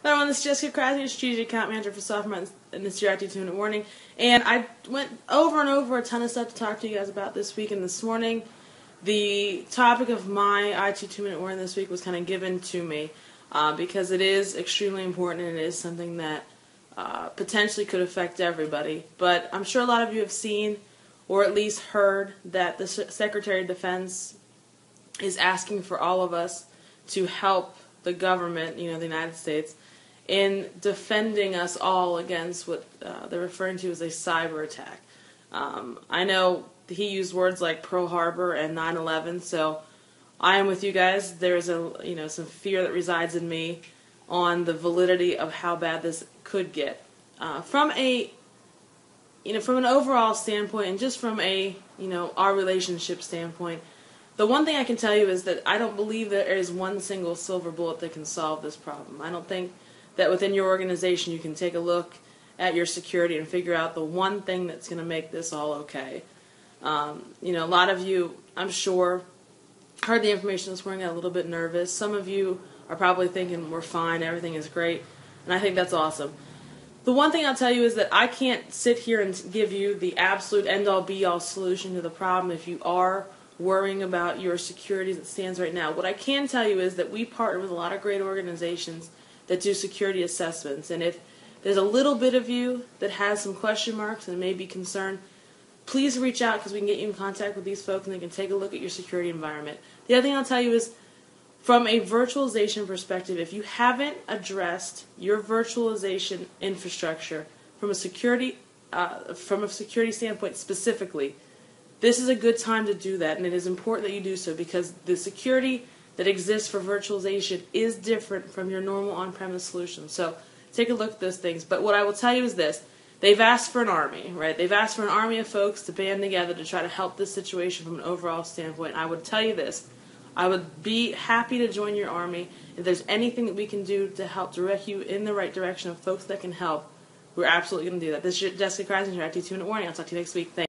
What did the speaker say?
Hello everyone, this is Jessica Krasny, Strategic Account Manager for SoftMart, and this is your IT 2-minute warning. And I went over and over a ton of stuff to talk to you guys about this week, and this morning the topic of my IT 2-minute warning this week was kind of given to me because it is extremely important and it is something that potentially could affect everybody. But I'm sure a lot of you have seen or at least heard that the Secretary of Defense is asking for all of us to help the government, the United States, in defending us all against what they're referring to as a cyber attack. I know he used words like Pearl Harbor and 9/11, so I am with you guys. There's some fear that resides in me on the validity of how bad this could get. From an overall standpoint, and just from our relationship standpoint, the one thing I can tell you is that I don't believe there is one single silver bullet that can solve this problem. I don't think that within your organization you can take a look at your security and figure out the one thing that's going to make this all okay. A lot of you, I'm sure, heard the information this morning, got a little bit nervous. Some of you are probably thinking, we're fine, everything is great, and I think that's awesome. The one thing I'll tell you is that I can't sit here and give you the absolute end-all be-all solution to the problem if you are worrying about your security as it stands right now. What I can tell you is that we partner with a lot of great organizations that do security assessments, and if there's a little bit of you that has some question marks and may be concerned, please reach out because we can get you in contact with these folks and they can take a look at your security environment. The other thing I'll tell you is, from a virtualization perspective, if you haven't addressed your virtualization infrastructure from a security standpoint specifically, this is a good time to do that, and it is important that you do so because the security that exists for virtualization is different from your normal on-premise solution. So take a look at those things. But what I will tell you is this. They've asked for an army, right? They've asked for an army of folks to band together to try to help this situation from an overall standpoint. I would tell you this. I would be happy to join your army. If there's anything that we can do to help direct you in the right direction of folks that can help, we're absolutely going to do that. This is Jessica Krasny, your IT 2-minute warning. I'll talk to you next week. Thanks.